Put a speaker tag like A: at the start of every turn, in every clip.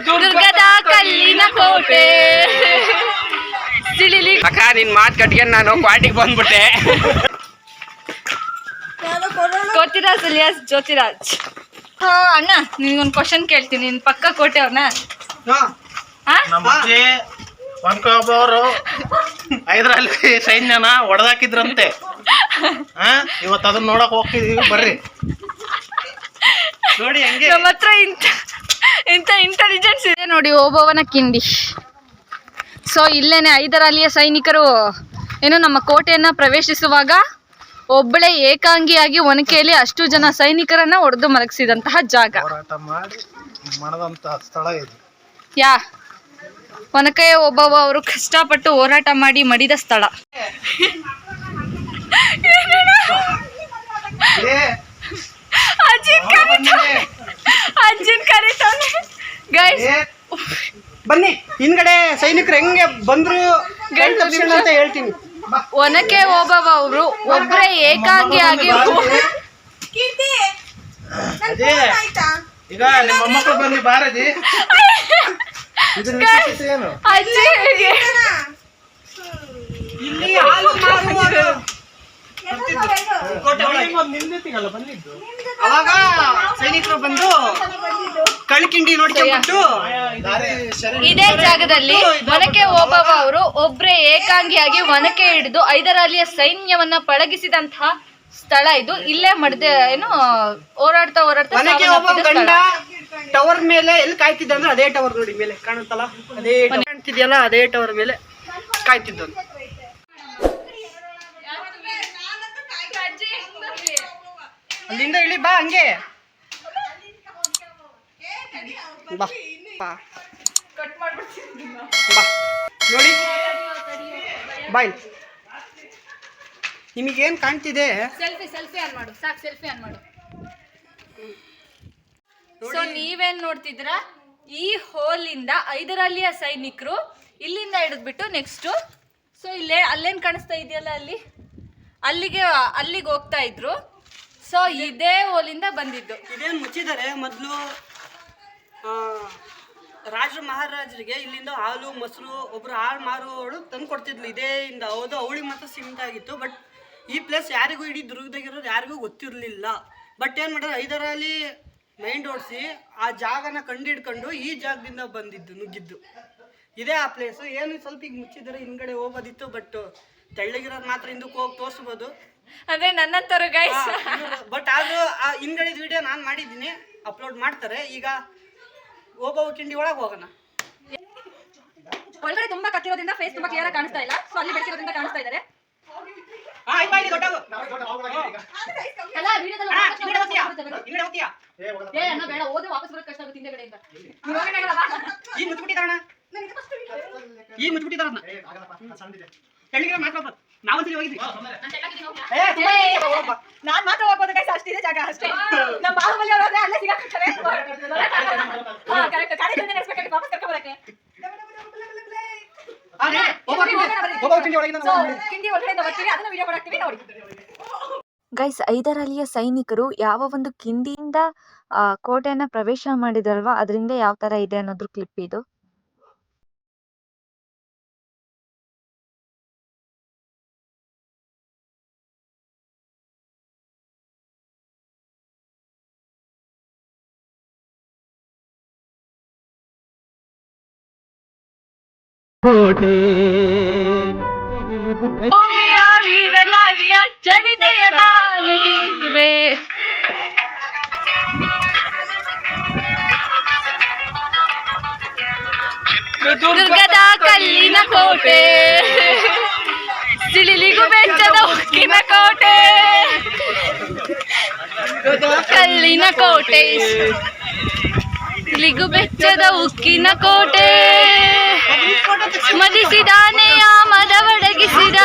A: ದುರ್ಗದ ಕಲ್ಲಿನ ಕೋಟೆ.
B: ಅಕ್ಕ ನಿನ್ ಮಾತು ಕಟ್ಕೊಂಡು ನಾನು ಕ್ವಾಟಿಗೆ ಬಂದ್ಬಿಟ್ಟೆ.
A: ಕೋತಿರಾಜ್ ಅಲಿಯಾಸ್ ಜ್ಯೋತಿರಾಜ್. ಅಣ್ಣ ನಿನ್ಗೊಂದು ಕ್ವಶನ್ ಕೇಳ್ತೀನಿ, ನಿನ್ ಪಕ್ಕ ಕೋಟೆ ಅವನ?
C: ಅವರು ಹೈದರಾಲಿ ಸೈನ್ಯನ ಹೊಡೆದಾಕಿದ್ರಂತೆ. ಇವತ್ತು ಅದನ್ನ ನೋಡಕ್ ಹೋಗ್ತಿದೀವಿ, ಬರ್ರಿ ನೋಡಿ. ಹಂಗೆ
A: ನಮ್ಮ ಹತ್ರ ಇಂಥ ಇಂಟೆಲಿಜೆನ್ಸ್ ಇದೆ ನೋಡಿ. ಓಬವ್ವನ ಕಿಂಡಿ. ಸೊ ಇಲ್ಲೇನೆ ಹೈದರಾಲಿಯ ಸೈನಿಕರು ಏನು ನಮ್ಮ ಕೋಟೆಯನ್ನ ಪ್ರವೇಶಿಸುವಾಗ ಒಬ್ಬಳೇ ಏಕಾಂಗಿಯಾಗಿ ಒನಕೆಯಲ್ಲಿ ಅಷ್ಟು ಜನ ಸೈನಿಕರನ್ನ ಹೊಡೆದು ಮಲಗಿಸಿದಂತಹ ಜಾಗ.
C: ಹೋರಾಟ ಮಾಡಿ ಮಾಡದಂತಹ ಸ್ಥಳ ಇದು.
A: ಒನಕೆಯ ಓಬವ್ವ ಅವರು ಕಷ್ಟಪಟ್ಟು ಹೋರಾಟ ಮಾಡಿ ಮಡಿದ ಸ್ಥಳ. ಅಜ್ಜಿನ್ ಕರೀತಾನೆ. ಗೈಸ್
B: ಬನ್ನಿ ಹಿಂದ್ಗಡೆ ಸೈನಿಕರು ಹೆಂಗೆ ಬಂದ್ರು ಅಂತ ಹೇಳ್ತೀನಿ.
A: ಒನಕೆ ಓಬವ್ವ ಅವರು ಒಬ್ಬರೇ ಏಕಾಂಗಿಯಾಗಿ
C: ಈಗ ನಿಮ್ಮ ಮೊಮ್ಮಕ್ಕಳು ಬನ್ನಿ ಬಾರದಿ. ಏನು
B: ಅವಾಗ ಸೈನಿಕರು ಬಂದು ಕಳ್ಕಿಂಡಿ ನೋಡ್ಕೊಂಡ್ಬಿಟ್ಟು
A: ಇದೇ ಜಾಗದಲ್ಲಿ ಒನಕೆ ಓಬವ್ವ ಅವರು ಒಬ್ರೇ ಏಕಾಂಗಿಯಾಗಿ ಒನಕೆ ಹಿಡಿದು ಹೈದರಾಲಿಯ ಸೈನ್ಯವನ್ನ ಪಳಗಿಸಿದಂತಹ ಸ್ಥಳ ಇದು. ಇಲ್ಲೇ ಮಡ್ದೆ ಏನು ಹೋರಾಡ್ತಾ
B: ಟವರ್ ಮೇಲೆ ಎಲ್ಲಿ ಕಾಯ್ತಿದ್ದ ಅಂದ್ರೆ ಅದೇ ಟವರ್ ನೋಡಿ, ಮೇಲೆ ಕಾಣುತ್ತಲ್ಲ ಅದೇ ಕಾಣ್ತಿದ್ಯಲ್ಲ, ಅದೇ ಟವರ್ ಮೇಲೆ ಕಾಯ್ತಿದ್ದು. ಅಲ್ಲಿಂದ ಇಳಿ ಬಾ, ಹಂಗೆ ಬಾ ಬಾ ನೋಡಿ. ಬಾಯ್ ನಿಮಗೇನ್ ಕಾಣ್ತಿದೆ?
A: ಸೆಲ್ಫಿ ಆನ್ ಮಾಡು ಸಾಕು, ಸೆಲ್ಫಿ ಆನ್ ಮಾಡು. ಸೊ ನೀವೇನ್ ನೋಡ್ತಿದ್ರ, ಈ ಹೋಲ್ ಇಂದ ಹೈದರಾಲಿಯ ಸೈನಿಕರು ಇಲ್ಲಿಂದ ಹಿಡಿದ್ಬಿಟ್ಟು ನೆಕ್ಸ್ಟ್ ಸೊ ಇಲ್ಲೇ ಅಲ್ಲೇನ್ ಕಾಣಿಸ್ತಾ ಇದೆಯಲ್ಲ ಅಲ್ಲಿಗೆ ಹೋಗ್ತಾ ಇದ್ರು. ಸೊ ಇದೇ ಹೋಲಿಂದ ಬಂದಿದ್ದು.
B: ಇದೇನು ಮುಚ್ಚಿದ್ದಾರೆ. ಮೊದಲು ರಾಜರು ಮಹಾರಾಜರಿಗೆ ಇಲ್ಲಿಂದ ಹಾಲು ಮೊಸರು ಒಬ್ರು ಹಾಲು ಮಾರುವವಳು ತಂದು ಕೊಡ್ತಿದ್ಲು ಇದೇ ಇಂದ. ಹೌದು, ಅವಳಿಗೆ ಮಾತ್ರ ಸೀಮಿತ ಆಗಿತ್ತು. ಬಟ್ ಈ ಪ್ಲೇಸ್ ಯಾರಿಗೂ ಇಡೀ ದುರ್ಗದಾಗಿರೋದು ಯಾರಿಗೂ ಗೊತ್ತಿರಲಿಲ್ಲ. ಬಟ್ ಏನು ಮಾಡಿದ್ರೆ ಹೈದರಾಲಿ ಮೈಂಡ್ ಓಡಿಸಿ ಆ ಜಾಗನ ಕಂಡಿಡ್ಕೊಂಡು ಈ ಜಾಗದಿಂದ ನುಗ್ಗಿದ್ದು ಇದೇ ಆ ಪ್ಲೇಸು. ಏನು ಸ್ವಲ್ಪ ಈಗ ಮುಚ್ಚಿದ್ದಾರೆ, ಹಿಂದ್ಗಡೆ ಹೋಗೋದಿತ್ತು. ಬಟ್ ತೆಳ್ಳಗಿರೋದು ಮಾತ್ರ ಹಿಂದಕ್ಕೆ ಹೋಗಿ ತೋರಿಸ್ಬೋದು.
A: ಅದೇ ನನ್ನಂತರು ಗೈಸ್.
B: ಬಟ್ ಆದ್ರೂ ಆ ಹಿಂದ್ಗಡೆ ವಿಡಿಯೋ ನಾನು ಮಾಡಿದ್ದೀನಿ, ಅಪ್ಲೋಡ್ ಮಾಡ್ತಾರೆ. ಈಗ ಓಬವ್ವ ಕಿಂಡಿ ಒಳಗೆ ಹೋಗೋಣ.
A: ಒಳಗಡೆ ತುಂಬಾ ಕತ್ತಿರೋದ್ರಿಂದ ಫೇಸ್ ತುಂಬಾ ಕ್ಲಿಯರ್ ಆಗಿ ಕಾಣಿಸ್ತಾ ಇಲ್ಲ. ಸೊ ಅಲ್ಲಿ ಬೆಳಕಿರೋದ್ರಿಂದ ಕಾಣಿಸ್ತಾ ಇದ್ದಾರೆ. ಬೇಡ ಓದಿ ವಾಪಸ್ ಬರೋದು ಕಷ್ಟ ಆಗುತ್ತೆ ಹಿಂದೆಗಡೆಯಿಂದ.
B: ಈ ಮುಚ್ಚಿಬಿಟ್ಟಿದಾರ ನಾವಂತೂ ಹೋಗಿದ್ವಿ.
A: ನಾನ್ ಮಾತ್ರ ಹೋಗ್ಬೋದು ಗೈಸ್, ಅಷ್ಟಿದೆ ಜಾಗ ಅಷ್ಟೇ. ನಮ್ಮ ಬಾಹುಬಲಿ ಅವರಾದ್ರೆ ಅಲ್ಲೇ ಸಿಗಾಕ್ತಾರೆ. ವಾಪಸ್ ಕರ್ಕೊಂಡ್ಬರಕ್ಕೆ ಕಿಂಡಿ ಒಳಗಡೆ ಬರ್ತೀವಿ, ಅದನ್ನ ವಿಡಿಯೋ ಮಾಡಾಕ್ತೀವಿ ನೋಡಿ. ಗೈಸ್ ಹೈದರಾಲಿಯ ಸೈನಿಕರು ಯಾವ ಒಂದು ಕಿಂಡಿಯಿಂದ ಕೋಟೆಯನ್ನ ಪ್ರವೇಶ ಮಾಡಿದ್ರಲ್ವಾ, ಅದರಿಂದ ಯಾವ ತರ ಇದೆ ಅನ್ನೋದ್ರ ಕ್ಲಿಪ್ ಇದು.
D: ಕೋಟೆ
A: ದುರ್ಗದ ಕಲ್ಲಿನ ಕೋಟೆ, ಸಿಳಿಲಿಗೂ ಬೆಚ್ಚದ ಉಕ್ಕಿನ ಕೋಟೆ, ಕಲ್ಲಿನ ಕೋಟೆ, ಸಿಳಿಲಿಗೂ ಬೆಚ್ಚದ ಉಕ್ಕಿನ ಕೋಟೆ, ಮದಿಸಿದಾನೆಯ ಮದವಡಗಿಸಿದ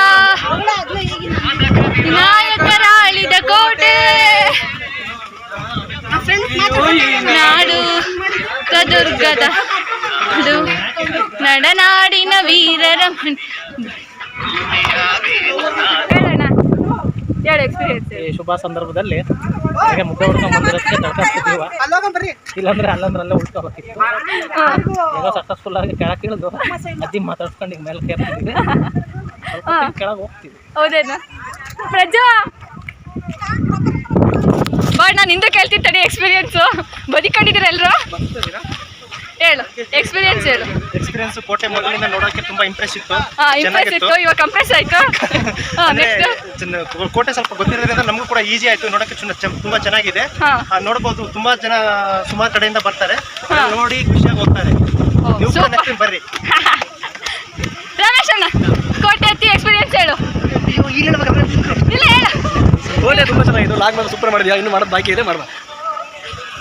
A: ನಾಯಕರಾಳಿದ ಕೋಟೆ, ನಾಡು ದುರ್ಗದ ನಡನಾಡಿನ ವೀರರ ಹೇಳು ಎಕ್ಸ್ಪೀರಿಯನ್ಸ್.
C: ಈ ಶುಭ ಸಂದರ್ಭದಲ್ಲಿ ಹಾಗೆ ಮುದ್ದೆ ಹೊಡ್ಕೊಂಡ್ ಬಂದಿರೋದಕ್ಕೆ ತಡ್ಕಾಸ್ತಿದ್ದೀವ. ಇಲ್ಲಾಂದ್ರೆ ಅಲ್ಲೇ ಉಳ್ಕೊಬೇಕಿತ್ತು. ಈಗ ಸಕ್ಸಸ್ಫುಲ್ ಆಗಿ ಕೆಳಗೆ ಇಳಿದು ಅಜ್ಜಿ ಮಾತಾಡ್ಸ್ಕೊಂಡು ಈಗ ಮೇಲೆ ಕೇಳ್ತಿದ್ದೀವಿ. ಕೆಳಗೆ ಹೋಗ್ತೀವಿ.
A: ಹೌದೇನಾ ಪ್ರಜ್ಜಾ ಬಟ್ ನಾನು ಹಿಂದೆ ಕೇಳ್ತೀನಿ ತಡಿ. ಎಕ್ಸ್ಪೀರಿಯನ್ಸು ಬದಿಕೊಂಡಿದ್ದೀರ ಎಲ್ಲರೂ? ಹೇಳು ಎಕ್ಸ್ಪೀರಿಯನ್ಸ್ ಹೇಳು.
C: ಎಕ್ಸ್ಪೀರಿಯನ್ಸ್ ಕೋಟೆ ಮೊದಲಿಂದ ನೋಡೋಕೆ ತುಂಬಾ ಇಂಪ್ರೆಸ್ ಇತ್ತು.
A: ಇಂಪ್ರೆಸ್ ಇತ್ತು, ಇವಾಗ ಕಂಪ್ರೆಸ್ ಆಯ್ತು.
C: ಕೋಟೆ ಸ್ವಲ್ಪ ಗೊತ್ತಿರೋದ್ರಿಂದ ನಮಗೂ ಕೂಡ ಈಸಿ ಆಯ್ತು ನೋಡೋಕೆ. ತುಂಬಾ ಚೆನ್ನಾಗಿದೆ. ನೋಡಬಹುದು, ತುಂಬಾ ಜನ ಸುಮಾರು ಕಡೆಯಿಂದ ಬರ್ತಾರೆ, ನೋಡಿ ಖುಷಿಯಾಗಿ ಹೋಗ್ತಾರೆ. ನೀವು ಕೂಡ ನೆಕ್ಸ್ಟ್ ಬರ್ರಿ.
A: ರಮೇಶ್ ಅಣ್ಣ ಕೋಟೆ ಹತ್ತಿ ಎಕ್ಸ್ಪೀರಿಯನ್ಸ್ ಹೇಳು. ಇಲ್ಲ ಹೇಳು.
C: ಕೋಟೆ ತುಂಬಾ ಚೆನ್ನಾಗಿದೆ. ಲಾಗ್ ಮಾಡಿ ಸೂಪರ್ ಮಾಡಿದ್ಯಾ, ಇನ್ನು ಮಾಡೋದು ಬಾಕಿ ಇದೆ, ಮಾಡುವ.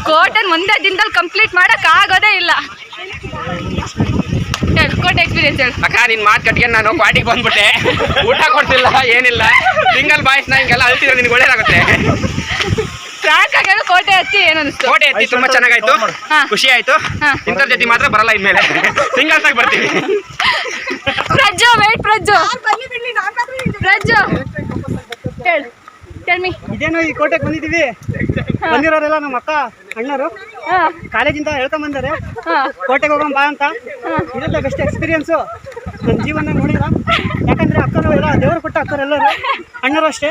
A: ಕೋಟೆನ್ ಒಂದೇ ದಿನದಲ್ಲಿ ಕಂಪ್ಲೀಟ್ ಮಾಡಕ್ ಆಗೋದೇ ಇಲ್ಲ. ಹೇಳು ಕೋಟೆ ಎಕ್ಸ್ಪೀರಿಯನ್ಸ್ ಹೇಳು.
E: ಅಕ್ಕ ನಿನ್ ಮಾತು ಕಟ್ಕೊಂಡು ನಾನು ಕ್ವಾಟಿಗೆ ಬಂದ್ಬಿಟ್ಟೆ. ಊಟ ಕೊಡ್ತಿಲ್ಲ ಏನಿಲ್ಲ, ಸಿಂಗಲ್ ಬಾಯ್ಸ್ನ ಹಿಂಗೆಲ್ಲ ಅಳ್ತಿದ್ರೆ ನಿನ್ಗೆ ಒಳ್ಳೇದಾಗುತ್ತೆ.
A: ಟ್ರ್ಯಾಕ್ ಆಗಲು ಕೋಟೆ ಹತ್ತಿ ಏನು ಅನಿಸ್ತು?
E: ಕೋಟೆ ಎತ್ತಿ ತುಂಬಾ ಚೆನ್ನಾಗಾಯ್ತು, ಖುಷಿ ಆಯ್ತು. ಇಂಥರ ಜೊತೆ ಮಾತ್ರ ಬರಲ್ಲ ಇನ್ಮೇಲೆ, ಸಿಂಗಲ್ಸ್ ಆಗಿ ಬರ್ತೀವಿ.
A: ಪ್ರಜ್ಜು ವೇಟ್, ಪ್ರಜ್ಜು ಹೇಳು. ಟೆಲ್ಮಿ.
B: ಇದೇನೋ ಈ ಕೋಟೆಗೆ ಬಂದಿದ್ದೀವಿ. ಬಂದಿರೋರೆಲ್ಲ ನಮ್ಮ ಅಕ್ಕ ಅಣ್ಣರು ಕಾಲೇಜಿಂದ ಹೇಳ್ಕೊಂಡ್ ಬಂದಾರೆ ಕೋಟೆಗೆ ಹೋಗೋಣ ಬಾ ಅಂತ. ಇರುತ್ತೆ ಬೆಸ್ಟ್ ಎಕ್ಸ್ಪೀರಿಯನ್ಸು ನನ್ನ ಜೀವನ ನೋಡಿಲ್ಲ. ಯಾಕಂದ್ರೆ ಅಕ್ಕರು ಎಲ್ಲ ದೇವರು ಕೊಟ್ಟ ಅಕ್ಕರು ಎಲ್ಲರೂ, ಅಣ್ಣರು ಅಷ್ಟೇ.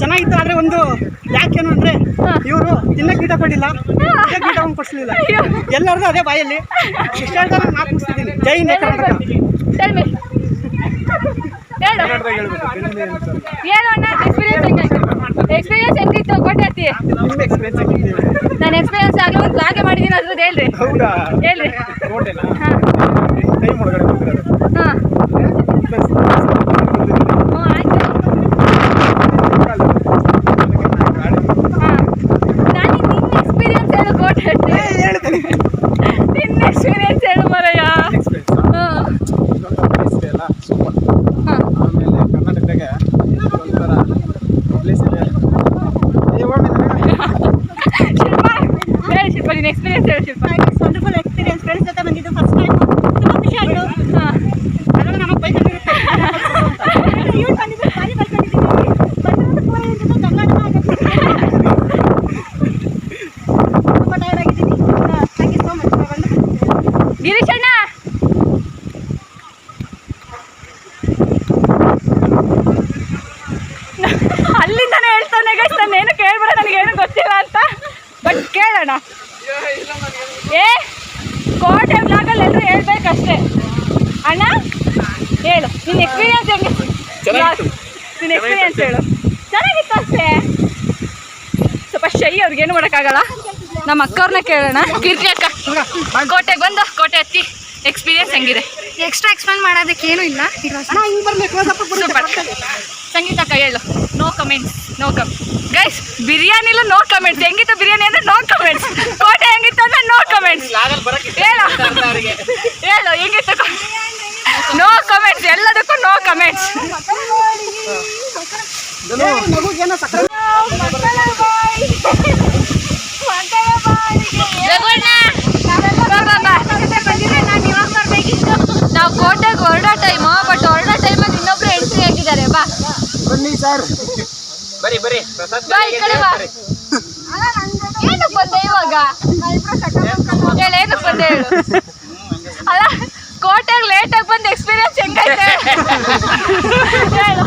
B: ಚೆನ್ನಾಗಿತ್ತು. ಆದ್ರೆ ಒಂದು ಯಾಕೇನು ಅಂದ್ರೆ ಇವರು ತಿನ್ನಕ್ಕೆ ಗೀಟ ಕೊಡಿಲ್ಲ, ಗೀಟ ಒಂದು ಕೊಡಿಸ್ಲಿಲ್ಲ. ಎಲ್ಲರದು ಅದೇ ಬಾಯಲ್ಲಿ ಇಷ್ಟ ನಾನು ಮುಗಿಸ್ತಿದ್ದೀನಿ. ಜೈ ಹಿಂದ್ ಕರ್ನಾಟಕ.
A: ಏನು ಅಣ್ಣ ಎಕ್ಸ್ಪೀರಿಯನ್ಸ್ ಹೆಂಗಿತ್ತು ಕೋಟೆ ಹತ್ತಿ? ನಾನು ಎಕ್ಸ್ಪೀರಿಯನ್ಸ್ ಆಗಲಿ ಒಂದು ಬ್ಲಾಗೆ ಮಾಡಿದ್ದೀನಿ, ಅದ್ರದ್ದು ಹೇಳ್ರಿ. ಹೇಳ್ರಿ. ಹಾಂ ಆಯ್ತು. ನಾನು ನಿನ್ನ ಎಕ್ಸ್ಪೀರಿಯನ್ಸ್ ಹೇಳು ಕೋಟೆ ಹತ್ತಿ. ನಿನ್ನ ಎಕ್ಸ್ಪೀರಿಯನ್ಸ್ ಹೇಳು ಮರಯ್ಯ. ಶಿಲ್ಪ ನಿನ್ನ ಎಕ್ಸ್ಪೀರಿಯನ್ಸ್ ಹೇಳು. ಶಿಲ್ಪ
F: ವಂಡರ್ಫುಲ್ ಎಕ್ಸ್ಪೀರಿಯನ್ಸ್. ಫ್ರೆಂಡ್ಸ್ ಜೊತೆ ಬಂದಿದ್ದು ಫಸ್ಟ್ ಟೈಮ್, ತುಂಬ ಖುಷಿ ಆಯಿತು. ಅದೆಲ್ಲ ನಮಗೆ ಬೈಕೊಂಡಿರುತ್ತೆ. ಇವ್ರು ಬಂದಿದ್ದು ಬಾರಿ ಬೈಕೊಂಡಿದ್ದೀವಿ. ಬಂದಿರೋದು ಪೂರ ಜೊತೆ ಕರ್ನಾಟಕ ಆಗುತ್ತೆ. ತುಂಬ ಟೈರ್ಡ್ ಆಗಿದ್ದೀನಿ. Thank you so much.
A: Girish ಅಣ್ಣ ಅಲ್ಲಿಂದಾನೆ ಹೇಳ್ತಾನೆ ಗೈಸ್, ನಾನೇನು ಕೇಳ್ಬೇಡ, ನನಗೇನು ಗೊತ್ತಿಲ್ಲ ಅಂತ. ಬಟ್ ಕೇಳೋಣ. ಕೋಟೆ ಬ್ಲಾಗಲ್ಲಿ ಎಲ್ಲರೂ ಹೇಳ್ಬೇಕಷ್ಟೇ. ಅಣ್ಣ ಹೇಳು ನಿನ್ನ ಎಕ್ಸ್ಪೀರಿಯನ್ಸ್ ಹೆಂಗಿತ್ತು? ನಿನ್ನ ಎಕ್ಸ್ಪೀರಿಯನ್ಸ್ ಹೇಳು. ಚೆನ್ನಾಗಿತ್ತು ಅಷ್ಟೇ. ಸ್ವಲ್ಪ ಶೈ, ಅವ್ರಿಗೇನು ಮಾಡೋಕ್ಕಾಗಲ್ಲ. ನಮ್ಮ ಅಕ್ಕವ್ರನ್ನ ಕೇಳೋಣ. ಕೀರ್ತಿ ಅಕ್ಕ ಕೋಟೆಗೆ ಬಂದು ಕೋಟೆ ಹತ್ತಿ ಎಕ್ಸ್ಪೀರಿಯನ್ಸ್ ಹೆಂಗಿದೆ?
F: ಎಕ್ಸ್ಟ್ರಾ ಎಕ್ಸ್ಪ್ಲೇನ್ ಮಾಡೋದಕ್ಕೆ ಏನೂ ಇಲ್ಲ.
A: ಸೂಪರ್. ಸಂಗೀತ ಅಕ್ಕ ಹೇಳು. No comments, no guys. ಬಿರಿಯಾನಿಲೂ ನೋ ಕಮೆಂಟ್ಸ್. ಹೆಂಗಿತ್ತು ಬಿರಿಯಾನಿ ಅಂದ್ರೆ ನೋ ಕಮೆಂಟ್ಸ್. ಕೋಟೆ ಹೆಂಗಿತ್ತು ಅಂದ್ರೆ ನೋ ಕಮೆಂಟ್ಸ್. ಹೇಳು ಹೇಳು ಹೆಂಗಿತ್ತು? ನೋ ಕಮೆಂಟ್ಸ್, ಎಲ್ಲದಕ್ಕೂ ನೋ ಕಮೆಂಟ್ಸ್. ನಾವು ಕೋಟೆಗೆ ಹೊರಡೋ ಟೈಮು, ಬಟ್ ಹೊರಡೋ ಟೈಮಲ್ಲಿ ಇನ್ನೊಬ್ರು ಎಂಟ್ರಿ ಆಗಿದ್ದಾರೆ. ಬಾ
E: ಬನ್ನಿ ಸರ್, ಬರಿ ಬರಿ.
A: ಬಾ ಈ ಕಡೆ ಬಾ. ಏನಕ್ಕೆ ಬಂದೆ ಇವಾಗ? ಹೇಳು ಏನಕ್ಕೆ ಬಂದೆ ಹೇಳು. ಅಲ್ಲ ಕೋಟೆಗೆ ಲೇಟಾಗಿ ಬಂದು ಎಕ್ಸ್ಪೀರಿಯನ್ಸ್ ಹೆಂಗೈತೆ ಹೇಳು.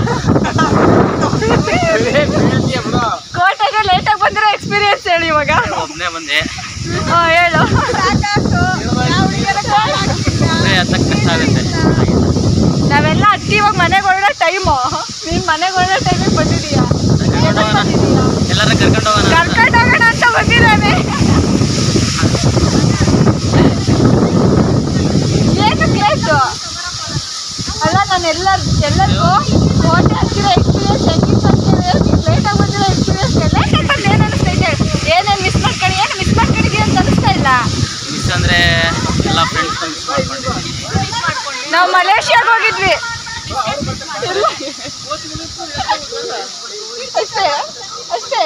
A: ಕೋಟೆಗೆ ಲೇಟಾಗಿ ಬಂದಿರೋ ಎಕ್ಸ್ಪೀರಿಯನ್ಸ್ ಹೇಳು ಇವಾಗ.
E: ಒಬ್ಬನೇ ಬಂದೆ.
A: ಹೇಳು. ನಾವೆಲ್ಲ ಅತ್ತಿ ಇವಾಗ ಮನೆಗೆ ಹೊರಡೋ ಟೈಮು. ನೀನು ಮನೆಗೆ ಹೊರಡೋ ಟೈಮಿಗೆ ಬಂದಿದೀಯಾ?
E: ಎಲ್ಲರೂ ಕರ್ಕೊಂಡು ಹೋಗೋಣ
A: ಅಂತ ಬಂದಿದ್ದಾನೆ. ಏನಕ್ಕೆ ಲೇಟು? ಅಲ್ಲ ನಾನು ಎಲ್ಲರಿಗೂ ಕೋಟೆ ಹತ್ತಿರೋ ಎಕ್ಸ್ಪೀರಿಯನ್ಸ್ ಹೆಂಗಿತ್ತು ಅಂತೇಳಿ ಲೇಟಾಗಿ ಬಂದಿರೋ ಎಕ್ಸ್ಪೀರಿಯನ್ಸ್ ಲೇಟಾಗಿ ಬಂದು ಏನು ಅನಿಸ್ತೈತೆ? ಏನೇನು ಮಿಸ್ ಮಾಡ್ಕೊಂಡಿದ್ದೀವಿ ಅಂತ ಅನಿಸ್ತಾ ಇಲ್ಲ.
E: ಮಿಸ್ ಅಂದರೆ ಎಲ್ಲ ಫ್ರೆಂಡ್ಸ್ ಮಿಸ್ ಮಾಡ್ಕೊಂಡಿದ್ದೀವಿ.
A: ನಾವು ಮಲೇಷಿಯಾಗೆ ಹೋಗಿದ್ವಿ ಅಷ್ಟೇ ಅಷ್ಟೇ.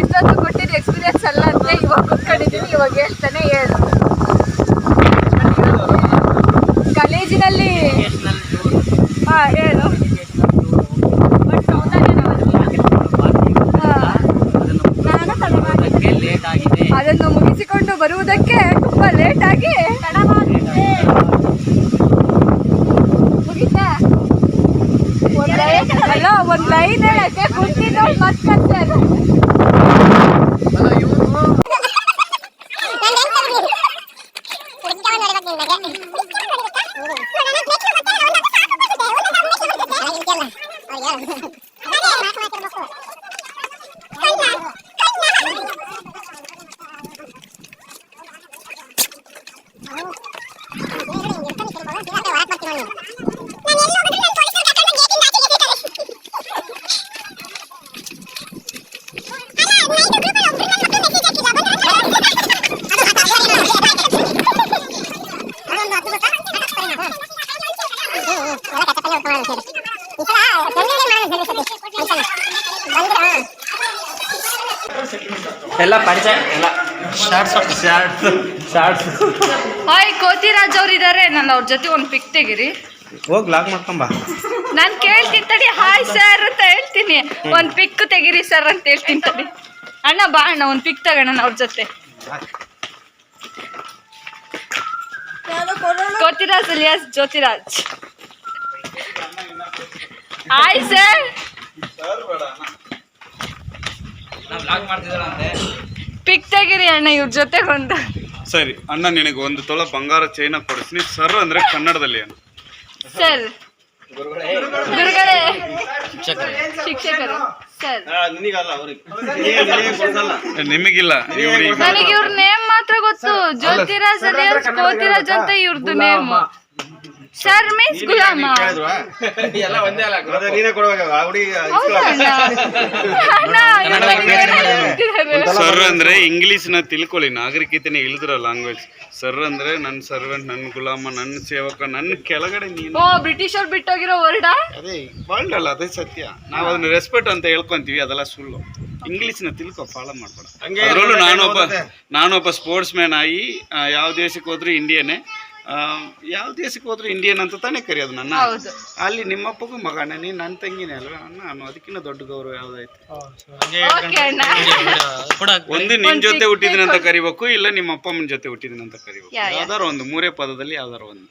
A: ಇಷ್ಟೊತ್ತು ಕೊಟ್ಟಿದ್ದು ಎಕ್ಸ್ಪೀರಿಯನ್ಸ್ ಅಲ್ಲ ಅಂತ ಇವಾಗ ಕೂತ್ಕೊಂಡಿದ್ದೀವಿ. ಇವಾಗ ಹೇಳ್ತಾನೆ ಹೇಳು. ಕಾಲೇಜಿನಲ್ಲಿ
C: ಎಲ್ಲ ಪರಿಚಯ ಎಲ್ಲ ಶಾರ್ಟ್ಸ್
A: ಹಾಯ್ ಕೋತಿರಾಜ್ ಅವ್ರು ಇದಾರೆ, ನಾನು ಅವ್ರ ಜೊತೆ ಒಂದು ಪಿಕ್ ತೆಗಿರಿ.
E: ಹೋಗಿ ಲಾಕ್ ಮಾಡ್ಕೊಂಬ.
A: ನಾನು ಕೇಳ್ತೀನಿ ತಡಿ, ಹಾಯ್ ಸರ್ ಅಂತ ಹೇಳ್ತೀನಿ, ಒಂದು ಪಿಕ್ ತೆಗಿರಿ ಸರ್ ಅಂತ ಹೇಳ್ತೀನಿ ತಡಿ. ಅಣ್ಣ ಬಾ ಅಣ್ಣ, ಒಂದು ಪಿಕ್ ತಗೋಣ ಅವ್ರ ಜೊತೆ. Kothiraj alias Jyothiraj. Hi sir. Pic ತೆಗಿರಿ ಅಣ್ಣ ಇವ್ರ ಜೊತೆ ಒಂದು.
G: ಸರಿ ಅಣ್ಣ, ನಿನಗೆ 1 ತೊಲ ಬಂಗಾರ ಚೈನ ಕೊಡಿಸ್ತೀನಿ. ಸರ್ ಅಂದ್ರೆ ಕನ್ನಡದಲ್ಲಿ ಏನು?
A: ಸರ್ ಗುರುಗಳೇ, ಶಿಕ್ಷಕರು ಸರ್.
G: ನಿಮಗಿಲ್ಲ,
A: ನನಗೆ ಇವ್ರ ನೇಮ್ ಮಾತ್ರ ಗೊತ್ತು, ಜ್ಯೋತಿರಾಜ್ ಅಲಿಯಾಸ್ ಕೋತಿರಾಜ್ ಅಂತ ಇವ್ರದ್ದು ನೇಮ್. ಸರ್ ಮೀನ್ಸ್ ಗುಲಾಮ.
G: ಸರ್ ಅಂದ್ರೆ ಇಂಗ್ಲಿಷ್ ನ ತಿಳ್ಕೊಳ್ಳಿ, ನಾಗರಿಕತೆನೆ ಇಳಿದ್ರ ಲ್ಯಾಂಗ್ವೇಜ್. ಸರ್ ಅಂದ್ರೆ ನನ್ನ ಸರ್ವೆಂಟ್, ನನ್ನ ಗುಲಾಮ, ನನ್ನ ಸೇವಕ, ನನ್ನ ಕೆಳಗಡೆ ನೀನು.
A: ಓ ಬ್ರಿಟಿಷ್ ಅವ್ರು ಬಿಟ್ಟೋಗಿರೋ ವರ್ಡ.
G: ಅದೇ ವರ್ಲ್ಡ್ ಅಲ್ಲ, ಅದೇ ಸತ್ಯ. ನಾವು ಅದನ್ನ ರೆಸ್ಪೆಕ್ಟ್ ಅಂತ ಹೇಳ್ಕೊಂತೀವಿ, ಅದೆಲ್ಲ ಸುಳ್ಳು. ಇಂಗ್ಲಿಷ್ ನ ತಿಳ್ಕೊ, ಫಾಲೋ ಮಾಡ್ಬೇಡ. ಅದರಲ್ಲೂ ನಾನೊಬ್ಬ ಸ್ಪೋರ್ಟ್ಸ್ ಮ್ಯಾನ್ ಆಗಿ ಯಾವ ದೇಶಕ್ಕೆ ಹೋದ್ರು ಇಂಡಿಯನ್ನೇ, ಯಾವ ದೇಶಕ್ಕೆ ಹೋದ್ರು ಇಂಡಿಯನ್ ಅಂತ ತಾನೇ ಕರೆಯೋದು ನನ್ನ. ಅಲ್ಲಿ ನಿಮ್ಮಪ್ಪಗೂ ಮಗನೇ, ನೀನು ನನ್ನ ತಂಗಿನೇ ಅಲ್ವಾ ನಾನು, ಅದಕ್ಕಿಂತ ದೊಡ್ಡ ಗೌರವ ಯಾವ್ದಾಯ್ತು? ಒಂದು ನಿನ್ ಜೊತೆ ಹುಟ್ಟಿದಿನ ಅಂತ ಕರಿಬೇಕು, ಇಲ್ಲ ನಿಮ್ಮ ಅಪ್ಪ ಅಮ್ಮನ ಜೊತೆ ಹುಟ್ಟಿದಿನ ಅಂತ ಕರಿಬೇಕು. ಯಾವ್ದಾರು ಒಂದು 3 ಪದದಲ್ಲಿ ಯಾವ್ದಾರು ಒಂದು.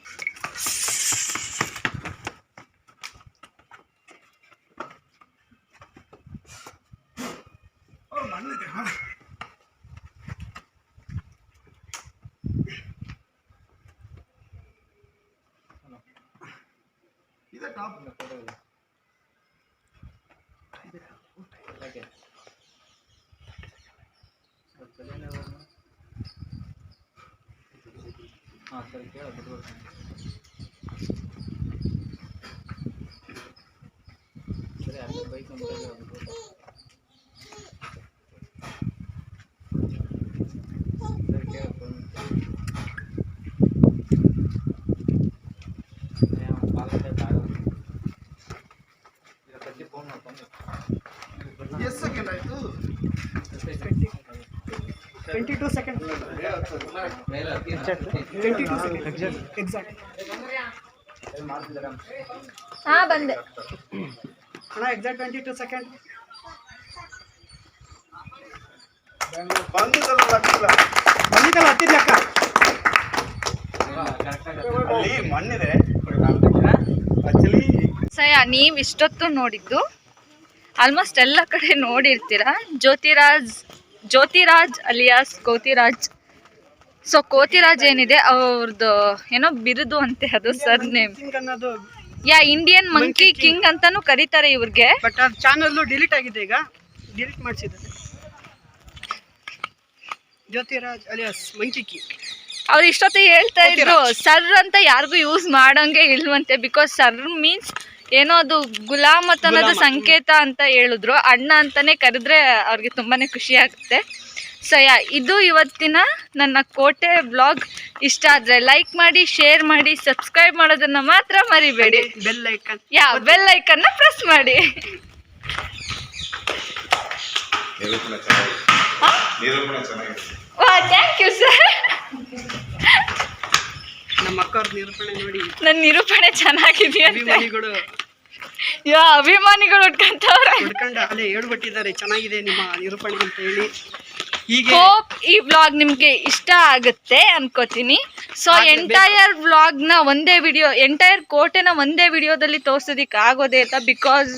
A: ಹಾ ಬಂದೆ
B: ಅಣ್ಣ, ಎಕ್ಸಾಕ್ಟ್ 22 ಸೆಕೆಂಡ್. ಬಂದಿದ್ದಲ್ಲ ಹತ್ತಿದ ಲೆಕ್ಕ.
A: ಸಯ, ನೀವು ಇಷ್ಟೊತ್ತು ನೋಡಿದ್ದು ಆಲ್ಮೋಸ್ಟ್ ಎಲ್ಲ ಕಡೆ ನೋಡಿರ್ತೀರಾ. ಜ್ಯೋತಿರಾಜ್ ಅಲಿಯಾಸ್ ಕೋತಿರಾಜ್. ಸೊ ಕೋತಿರಾಜ್ ಏನಿದೆ ಅವ್ರದ್ದು ಏನೋ ಬಿರುದು ಅಂತೆ, ಅದು ಸರ್ ನೇಮ್.
B: ಅನ್ನೋದು
A: ಇಂಡಿಯನ್ ಮಂಕಿ ಕಿಂಗ್ ಅಂತಾನು ಕರೀತಾರೆ ಇವ್ರಿಗೆ.
B: ಬಟ್ ಅದು ಚಾನಲ್ ಡಿಲೀಟ್ ಆಗಿದೆ, ಈಗ ಡಿಲೀಟ್ ಮಾಡಿಸಿದ್ದಾರೆ. Jyothiraj alias monkey king.
A: ಅವ್ರು ಇಷ್ಟೊತ್ತು ಹೇಳ್ತಾ ಇದ್ರು ಸರ್ ಅಂತ ಯಾರಿಗೂ ಯೂಸ್ ಮಾಡಂಗೆ ಇಲ್ವಂತೆ, ಬಿಕಾಸ್ ಸರ್ ಮೀನ್ಸ್ ಏನೋ ಅದು ಗುಲಾಮತನದ ಸಂಕೇತ ಅಂತ ಹೇಳಿದ್ರು. ಅಣ್ಣ ಅಂತಾನೆ ಕರೆದ್ರೆ ಅವ್ರಿಗೆ ತುಂಬಾನೇ ಖುಷಿ ಆಗುತ್ತೆ. ಸೊ ಇದು ಇವತ್ತಿನ ನನ್ನ ಕೋಟೆ ಬ್ಲಾಗ್. ಇಷ್ಟ ಆದ್ರೆ ಲೈಕ್ ಮಾಡಿ, ಶೇರ್ ಮಾಡಿ, ಸಬ್ಸ್ಕ್ರೈಬ್ ಮಾಡೋದನ್ನ ಮಾತ್ರ ಮರಿಬೇಡಿ.
B: ಬೆಲ್ ಐಕನ್
A: ಬೆಲ್ ಐಕನ್ನ ಪ್ರೆಸ್ ಮಾಡಿ. Thank you sir.
B: ನಮ್ಮ ಅಕ್ಕವ್ರ ನಿರೂಪಣೆ ನೋಡಿ
A: ನನ್ನ ನಿರೂಪಣೆ ಚೆನ್ನಾಗಿದೆ
B: ಅಭಿಮಾನಿಗಳು
A: ಅಭಿಮಾನಿಗಳು ಉಟ್ಕೊಂತವ್ರೆ,
B: ಹುಡ್ಕೊಂಡು ಅಲ್ಲೇ ಹೇಳ್ಬಿಟ್ಟಿದ್ದಾರೆ ಚೆನ್ನಾಗಿದೆ ನಿಮ್ಮ ನಿರೂಪಣೆ ಅಂತ ಹೇಳಿ. ಹೀಗೆ
A: ಹೋಪ್ ಈ ವ್ಲಾಗ್ ನಿಮ್ಗೆ ಇಷ್ಟ ಆಗುತ್ತೆ ಅನ್ಕೋತೀನಿ. ಸೊ ಎಂಟೈರ್ ವ್ಲಾಗ್ನ ಒಂದೇ ವಿಡಿಯೋ, ಎಂಟೈರ್ ಕೋಟೆನ ಒಂದೇ ವಿಡಿಯೋದಲ್ಲಿ ತೋರ್ಸೋದಿಕ್ಕೆ ಆಗೋದೇ ಇಲ್ಲ, ಬಿಕಾಸ್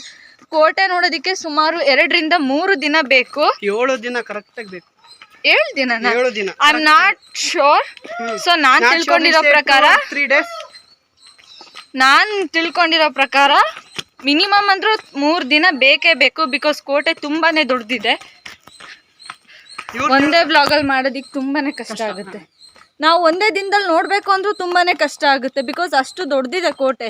A: ಕೋಟೆ ನೋಡೋದಕ್ಕೆ ಸುಮಾರು 2 ರಿಂದ 3 ದಿನ ಬೇಕು.
B: 7 ದಿನ ಕರೆಕ್ಟಾಗಿ ಬೇಕು.
A: 7 ದಿನ
B: 7 ದಿನ
A: I am not sure. So ನಾನು ತಿಳ್ಕೊಂಡಿರೋ ಪ್ರಕಾರ ಮಿನಿಮಮ್ ಅಂದ್ರೂ 3 ದಿನ ಬೇಕೇ ಬೇಕು. ಬಿಕಾಸ್ ಕೋಟೆ ತುಂಬಾನೇ ದೊಡ್ಡದಿದೆ. ಒಂದೇ ಬ್ಲಾಗಲ್ಲಿ ಮಾಡೋದಿಕ್ಕೆ ತುಂಬಾನೇ ಕಷ್ಟ ಆಗುತ್ತೆ. ನಾವು ಒಂದೇ ದಿನದಲ್ಲಿ ನೋಡಬೇಕು ಅಂದ್ರೂ ತುಂಬಾನೇ ಕಷ್ಟ ಆಗುತ್ತೆ. ಬಿಕಾಸ್ ಅಷ್ಟು ದೊಡ್ಡದಿದೆ ಕೋಟೆ.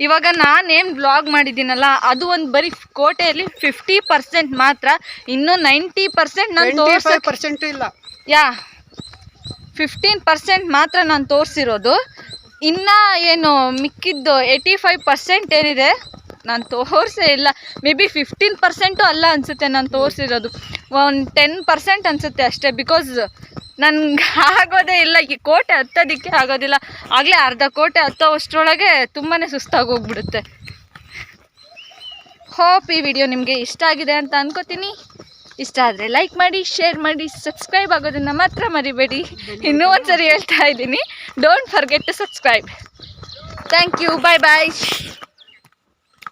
A: ಇವಾಗ ನಾನೇನು ಬ್ಲಾಗ್ ಮಾಡಿದ್ದೀನಲ್ಲ ಅದು ಒಂದು ಬರೀ ಕೋಟೆಯಲ್ಲಿ 50% ಮಾತ್ರ. ಇನ್ನೂ 90% ನಾನು
B: 25% ಇಲ್ಲ.
A: 15% ಮಾತ್ರ ನಾನು ತೋರಿಸಿರೋದು. ಇನ್ನು ಏನು ಮಿಕ್ಕಿದ್ದು 85% ಏನಿದೆ ನಾನು ತೋರಿಸೇ ಇಲ್ಲ. ಮೇ ಬಿ 15% ಅಲ್ಲ ಅನಿಸುತ್ತೆ ನಾನು ತೋರಿಸಿರೋದು. ಒಂದು 10% ಅನಿಸುತ್ತೆ ಅಷ್ಟೇ. ಬಿಕಾಸ್ ನನ್ಗೆ ಆಗೋದೇ ಇಲ್ಲ, ಈ ಕೋಟೆ ಹತ್ತೋದಕ್ಕೆ ಆಗೋದಿಲ್ಲ. ಆಗಲೇ ಅರ್ಧ ಕೋಟೆ ಹತ್ತೋವಷ್ಟರೊಳಗೆ ತುಂಬಾ ಸುಸ್ತಾಗಿ ಹೋಗ್ಬಿಡುತ್ತೆ. ಹೋಪ್ ಈ ವಿಡಿಯೋ ನಿಮಗೆ ಇಷ್ಟ ಆಗಿದೆ ಅಂತ ಅನ್ಕೋತೀನಿ. ಇಷ್ಟ ಆದರೆ ಲೈಕ್ ಮಾಡಿ, ಶೇರ್ ಮಾಡಿ, ಸಬ್ಸ್ಕ್ರೈಬ್ ಆಗೋದನ್ನು ಮಾತ್ರ ಮರಿಬೇಡಿ. ಇನ್ನೂ ಒಂದ್ಸರಿ ಹೇಳ್ತಾ ಇದ್ದೀನಿ, don't forget to subscribe. Thank you. Bye bye.